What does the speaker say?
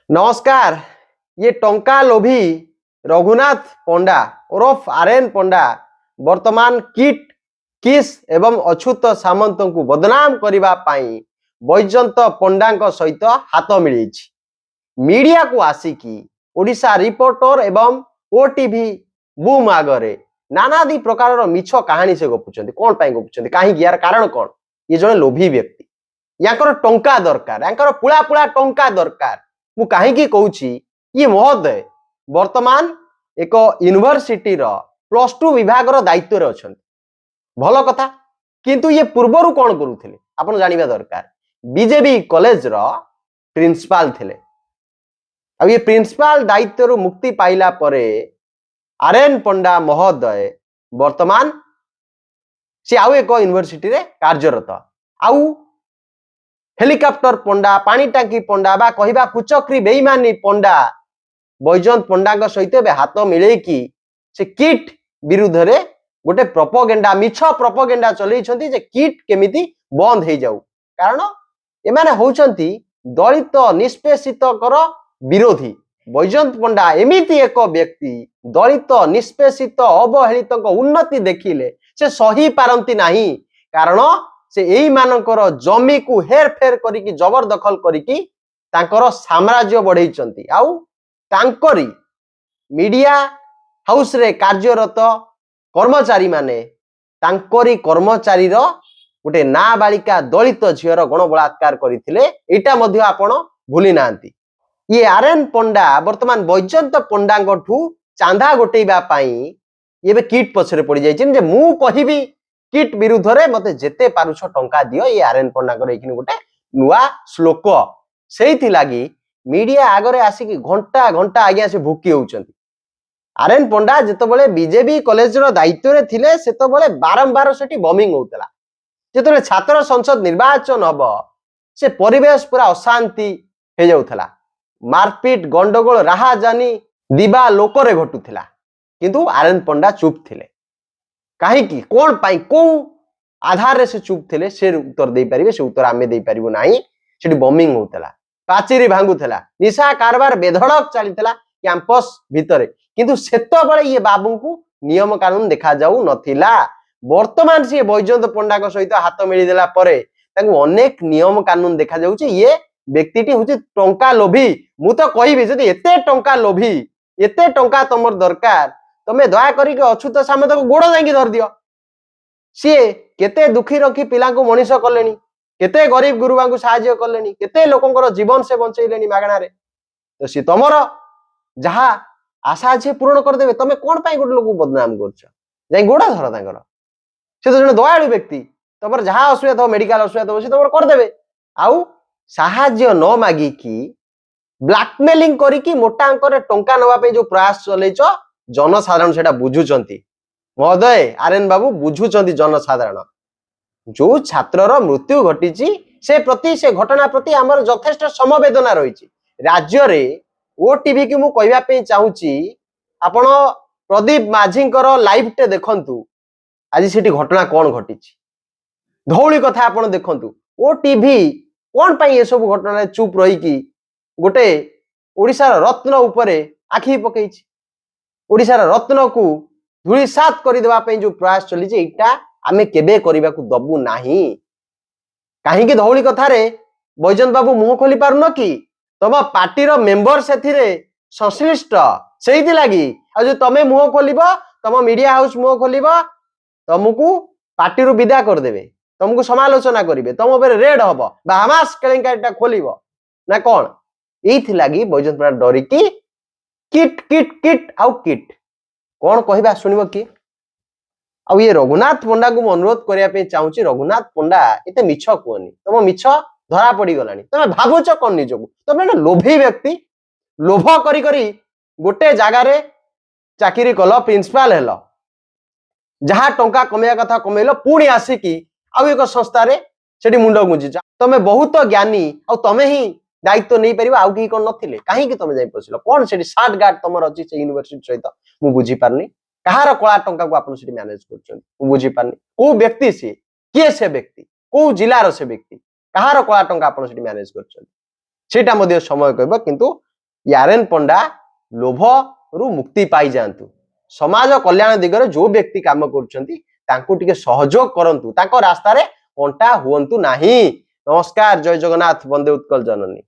नमस्कार। ये टंका लोभी रघुनाथ पंडा ओरफ आरएन पंडा वर्तमान किट किस एवं अछूत सामंत को बदनाम करने बैजंत पंडा सहित हाथ मिली मीडिया को आसिकी ओडिशा रिपोर्टर एवं ओटीवी बूम आगरे नानादी प्रकार मिछ कहानी से गपुंट कौन गपुंट कहीं यार कारण कौन ये जड़े लोभी व्यक्ति याकर टंका दरकार याकर पुला पुला टंका दरकार मु कहीं कहूँ ये महोदय वर्तमान एक यूनिवर्सिटी +2 विभाग दायित्व अच्छा भल कथा किंतु ये पूर्वर कौन करुले आप जानवा दरकार बीजेपी कॉलेज रो प्रिंसिपाल थे अब ये प्रिंसिपाल दायित्व मुक्ति पाइला परे आरएन पंडा महोदय वर्तमान से आउ एक यूनिवर्सिटी रे कार्यरत आउ हेलिकॉप्टर पंडा पानी टांकी पंडा बा कहवा कुचक्री बेईमानी पंडा बैजंत पंडा सहित हाथ मिले कि से किट विरुद्ध रे गोटे प्रोपोगेंडा मिछ प्रोपोगेंडा चलई जे किट केमिति बंद हो जाऊ कारण एमाने होउछंती दलित निष्पेषित कर विरोधी बैजंत पंडा एमिति एक व्यक्ति दलित निष्पेषित अवहेलित उन्नति देखिले से सही पारंती नाही कारण से एई मानकर जमी को हेर फेर करिकी जबरदखल करिकी तांकर साम्राज्य बढ़ेइचंती आउ तांकरी मीडिया हाउस रे कार्यरत कर्मचारी माने तांकरी कर्मचारी रो गोटे नाबालिका दलित झीर गण बलात्कार करथिले एटा मध्ये आपण भूली नांती ये आरएन पंडा वर्तमान बैजंत पंडाठू चांदा गोटेबा पाई ये किट पछरे पड़ जाइछन जे मु कहिबी किट विरुद्ध रे मते जेते पारुछ टंका दियो ये आरएन पंडा गोटे नुआ श्लोक से लगी मीडिया आगरे आसिकी घंटा घंटा आज्ञा से भुकी होउचंती आरएन पंडा जेतबेले बीजेपी कॉलेज रो दायित्व रे थिले सेतबेले बारंबार सेठी बॉम्बिंग होतला जेतबेले छात्र संसद निर्वाचन हबो से परिवेश पूरा अशांति हे जाउथला मारपीट गंडगोल राहाजानी दिबा लोकरे घटुथिला किंतु आरएन पंडा चुप थिले कहीं कौन पाई को आधार से चुप थे से उत्तर दे पारे से उत्तर आम दे पारू ना से बॉम्बिंग होता पाचेरी भांगुला निशा कारबार बेधड़क चलीला कैंपस भितर किंतु सेतबेले ये बाबू को नियम कानून देखा जाऊ नथिला वर्तमान सी बैजंत पंडा सहित हाथ मिलीदेला अनेक नियम कानून देखा जाउची ये व्यक्ति हूँ टंका लोभी मु तो कहि जदि एते टंका लोभी एते टंका तुम दरकार तमे दया करी अछूत सामंत को गोड़ जाई धर दियो सी केते दुखी रखी पिला को मनीष कलेनी केते गरीब गुरुबा को साहाय्य कलेनी केते लोकंकर जीवन से बंचैलेनी मागणा रे तो सी तमर जहा आशा छे पूर्ण कर देबे तमे कोन पाई गोटे लोक बदनाम करछ जाई गोड़ धर तांकर से तो जने दयालु व्यक्ति तमर जहा असुविधा हो मेडिकल असुविधा हो से तमर कर देबे आउ साहाय्य न मागी की ब्लैकमेलिंग करी की मोटा अंकर टंका नवा पे जो प्रयास चलेछ जनसाधारण से बुझुचंती महोदय आरएन बाबू बुझुचंती जनसाधारण जो छात्रर मृत्यु घटी से घटना प्रति आमर यथेष्ट समवेदना रही राज्य रे ओटीवी की मु कहबा पे चाहूची आपण प्रदीप माझींकर लाइव टे देखंतु आज सेठी घटना कौन घटी धौली कथा आपण देखंतु ओटीवी कौन पाई ये सब घटना चुप रही की गोटे ओडिशार रत्न उपरे आखि पकईची ओडिशार रत्न को धूलिसात करदेवा जो प्रयास चली एटा आमे केबे करबा को दबु नाही कहीं धौली कथा रे बैजंत बाबू मुह खोली पारुन कि तम पार्टी मेंबर से संश्लिष्ट से लगी जो तमे मुह खोल तम मीडिया हाउस मुह खोल तुमको पार्टी विदा करदेवे तुमको समालोचना करेंगे तुम ऊपर रेड हम हमास केलेंकारीटा खोल ना कौन ये लगी बैजंत पंडा डरिकी किट किट किट आउ किट कौन कहबा सुनिबो कि आउ ये रघुनाथ पंडा को अनुरोध करने चाहूँगी रघुनाथ पंडा एते मिछ कहनी तुम मिछ धरा पड़ गलानी तुम भावुच कौन निजक तुम लोभी व्यक्ति लोभ करी करी गोटे जगार चाकरी कल प्रिंसिपाल हेल जहाँ टंका कमेया कथा कमेल पुणी आसिकी आउ एक संस्था से मुंड गुंजी तुम बहुत ज्ञानी आ तमें ही दायित्व नहीं पार आउ कहीं कौन नथिले कहीं तुम जाई पसिल कौन से सार्ट गार्ड तुम अच्छी से यूनिवर्सिटी सहित मु बुझी पारनी कहार कला टंका को आप मैनेज कर बुझी पारनी को व्यक्ति सी किए से व्यक्ति को जिलार से व्यक्ति कहार कला टंका आप मैनेज कर समय कहब किंतु आरएन पंडा लोभ रु मुक्ति पाई जातु समाज कल्याण दिगरे जो व्यक्ति काम करुछंती तांको टिके सहयोग करंतु तांको रास्ता रे अंटा हुअंतु नाही। नमस्कार, जय जगन्नाथ, वंदे उत्कल जननी।